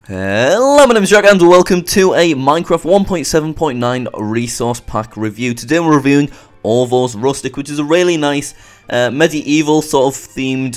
Hello, my name is Jack and welcome to a Minecraft 1.7.9 resource pack review. Today we're reviewing OVO'S Rustic, which is a really nice medieval sort of themed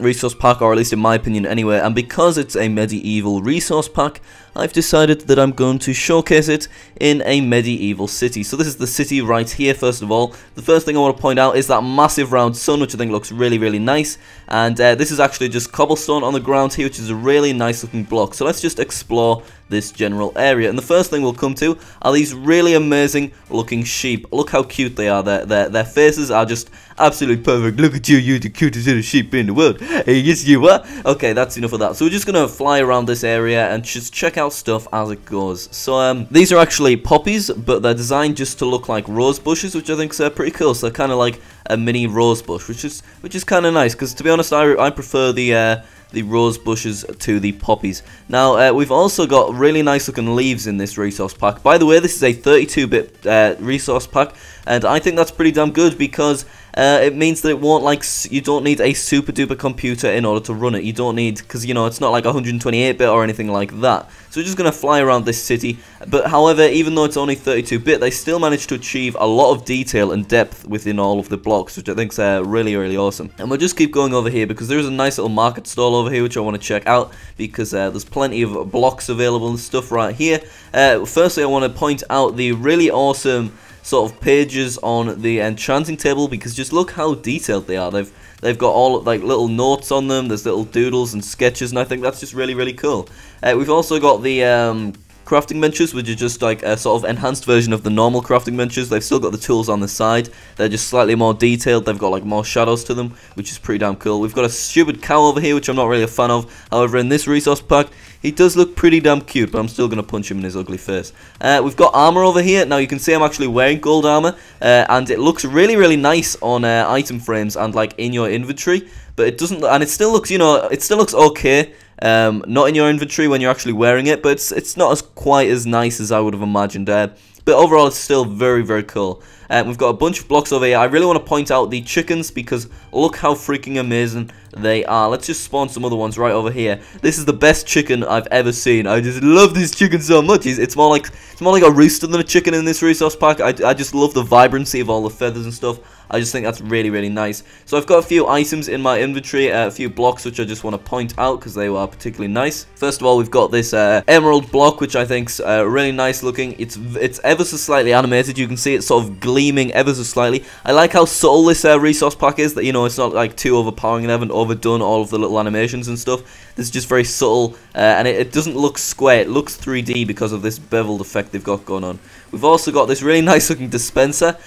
resource pack, or at least in my opinion anyway. And because it's a medieval resource pack, I've decided that I'm going to showcase it in a medieval city. So this is the city right here. First of all, the first thing I want to point out is that massive round sun, which I think looks really nice. And this is actually just cobblestone on the ground here, which is a really nice looking block. So let's just explore this general area. And the first thing we'll come to are these really amazing looking sheep. Look how cute they are. Their faces are just absolutely perfect. Look at you, you're the cutest little sheep in the world. Hey, yes you are. Okay, that's enough of that. So we're just gonna fly around this area and just check out stuff as it goes. So these are actually poppies, but they're designed just to look like rose bushes, which I think is pretty cool. So they're kind of like a mini rose bush, which is kind of nice. Because to be honest, I prefer the rose bushes to the poppies. Now, we've also got really nice looking leaves in this resource pack. By the way, this is a 32-bit resource pack, and I think that's pretty damn good because it means that it won't, like, you don't need a super duper computer in order to run it. You don't need, because, you know, it's not like 128-bit or anything like that. So we're just going to fly around this city. But however, even though it's only 32-bit, they still managed to achieve a lot of detail and depth within all of the blocks, which I think is really awesome. And we'll just keep going over here because there's a nice little market stall over here which I want to check out because there's plenty of blocks available and stuff right here. Firstly, I want to point out the really awesome sort of pages on the enchanting table because just look how detailed they are. They've got all like little notes on them. There's little doodles and sketches, and I think that's just really cool. We've also got the crafting benches, which are just like a sort of enhanced version of the normal crafting benches. They've still got the tools on the side. They're just slightly more detailed. They've got like more shadows to them, which is pretty damn cool. We've got a stupid cow over here, which I'm not really a fan of. However, in this resource pack, he does look pretty damn cute, but I'm still going to punch him in his ugly face. We've got armor over here. Now, you can see I'm actually wearing gold armor, and it looks really nice on item frames and like in your inventory. But it doesn't, and it still looks, you know, it still looks okay. Not in your inventory when you're actually wearing it, but it's not as quite as nice as I would have imagined. But overall, it's still very cool. We've got a bunch of blocks over here. I really want to point out the chickens because look how freaking amazing they are. Let's just spawn some other ones right over here. This is the best chicken I've ever seen. I just love this chicken so much. It's more like a rooster than a chicken in this resource pack. I just love the vibrancy of all the feathers and stuff. I just think that's really nice. So I've got a few items in my inventory, a few blocks which I just want to point out because they are particularly nice. First of all, we've got this emerald block, which I think's really nice looking. It's ever so slightly animated. You can see it's sort of gleaming ever so slightly. I like how subtle this resource pack is. That, you know, it's not like too overpowering and haven't overdone all of the little animations and stuff. This is just very subtle, and it doesn't look square. It looks 3D because of this beveled effect they've got going on. We've also got this really nice looking dispenser,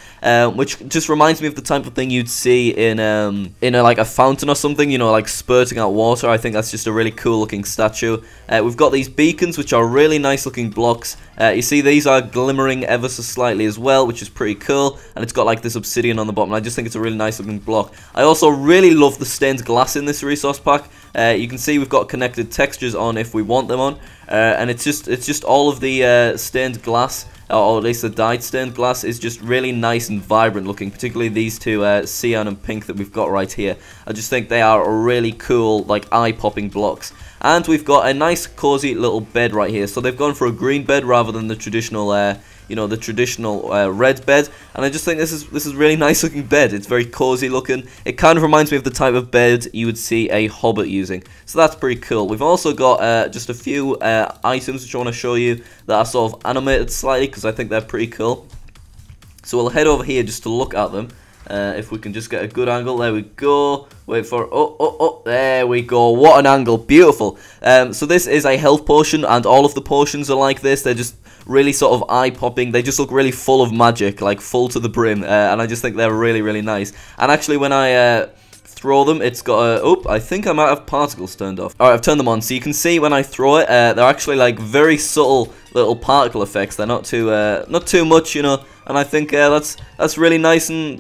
which just reminds me of the type of thing you'd see in like a fountain or something, you know, like spurting out water. I think that's just a really cool looking statue. We've got these beacons, which are really nice looking blocks. You see these are glimmering ever so slightly as well, which is pretty cool, and it's got like this obsidian on the bottom. I just think it's a really nice looking block. I also really love the stained glass in this resource pack. You can see we've got connected textures on if we want them on, and it's just all of the stained glass, or at least the dyed stained glass, is just really nice and vibrant looking, particularly these two cyan and pink that we've got right here. I just think they are really cool, like eye-popping blocks. And we've got a nice cozy little bed right here. So they've gone for a green bed rather than the traditional you know, the traditional red bed, and I just think this is really nice looking bed. It's very cozy looking. It kind of reminds me of the type of bed you would see a hobbit using, so that's pretty cool. We've also got just a few items which I want to show you that are sort of animated slightly because I think they're pretty cool. So we'll head over here just to look at them. If we can just get a good angle, there we go. Wait for oh, there we go. What an angle, beautiful. So this is a health potion, and all of the potions are like this. They're just really sort of eye-popping. They just look really full of magic, like full to the brim, and I just think they're really nice. And actually, when I throw them, it's got a... Oh, I think I might have particles turned off. Alright, I've turned them on. So you can see when I throw it, they're actually like very subtle little particle effects. They're not too much, you know. And I think that's really nice and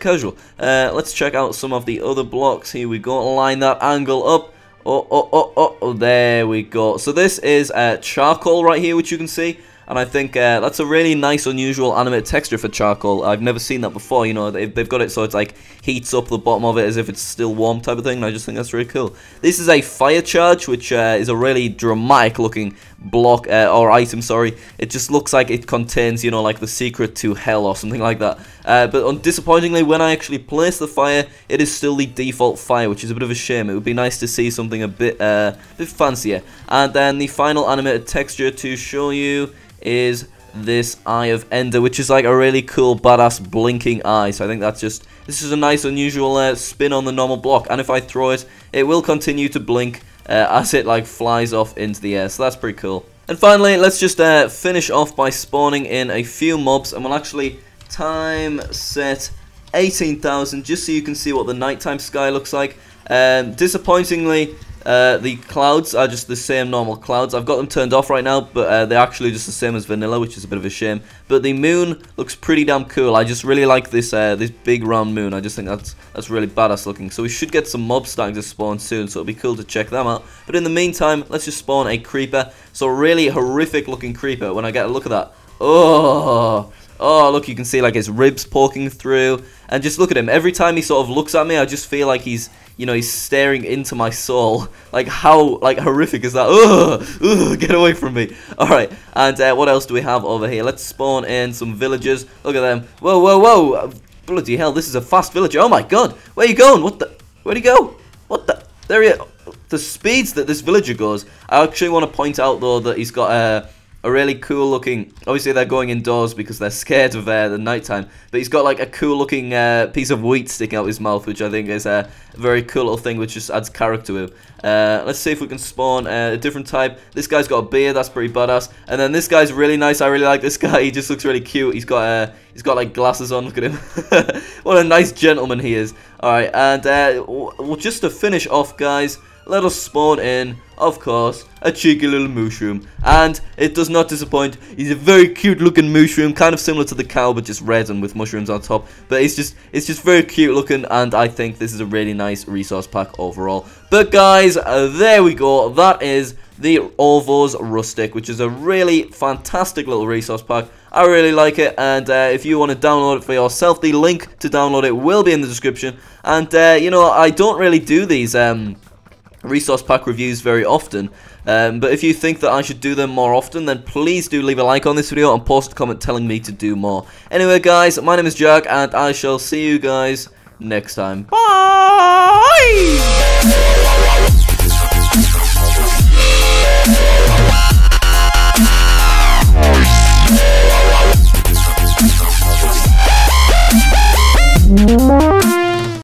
casual. Let's check out some of the other blocks. Here we go. Line that angle up. Oh, there we go. So this is charcoal right here, which you can see. and I think that's a really nice, unusual animated texture for charcoal. I've never seen that before. You know, they've got it so it's like heats up the bottom of it as if it's still warm type of thing, and I just think that's really cool. This is a fire charge, which is a really dramatic looking block or item. Sorry, it just looks like it contains, you know, like the secret to hell or something like that. But disappointingly, when I actually place the fire, it is still the default fire, which is a bit of a shame. It would be nice to see something a bit fancier. And then the final animated texture to show you is this Eye of Ender, which is like a really cool, badass blinking eye. So I think that's just, this is a nice, unusual spin on the normal block. And if I throw it, it will continue to blink as it like flies off into the air. So that's pretty cool. And finally, let's just finish off by spawning in a few mobs, and we'll actually time set 18,000 just so you can see what the nighttime sky looks like. Disappointingly, the clouds are just the same normal clouds. I've got them turned off right now, but they're actually just the same as vanilla, which is a bit of a shame. But the moon looks pretty damn cool. I just really like this this big round moon. I just think that's really badass looking. So we should get some mobs starting to spawn soon, so it'll be cool to check them out. But in the meantime, let's just spawn a creeper. So a really horrific looking creeper. When I get a look at that, oh, look, you can see like his ribs poking through. And just look at him. Every time he sort of looks at me, I just feel like he's, you know, he's staring into my soul. Like, how, like, horrific is that? Ugh, get away from me. Alright, and what else do we have over here? Let's spawn in some villagers. Look at them. Whoa, whoa, whoa. Bloody hell, this is a fast villager. Oh my god. Where are you going? What the? Where'd he go? What the? There he is. The speeds that this villager goes. I actually want to point out, though, that he's got a really cool looking, obviously they're going indoors because they're scared of the nighttime, but he's got like a cool looking piece of wheat sticking out his mouth, which I think is a very cool little thing, which just adds character to him. Let's see if we can spawn a different type. This guy's got a beard, that's pretty badass. And then this guy's really nice. I really like this guy. He just looks really cute. He's got like glasses on. Look at him. What a nice gentleman he is. Alright, and well, just to finish off, guys, let us spawn in, of course, a cheeky little mushroom. And it does not disappoint. He's a very cute looking mushroom, kind of similar to the cow, but just red and with mushrooms on top. But it's just very cute looking, and I think this is a really nice resource pack overall. But guys, there we go. That is the OVO'S Rustic, which is a really fantastic little resource pack. I really like it, and if you want to download it for yourself, the link to download it will be in the description. And you know, I don't really do these resource pack reviews very often, but if you think that I should do them more often, then please do leave a like on this video and post a comment telling me to do more. Anyway guys, my name is Jack, and I shall see you guys next time. Bye!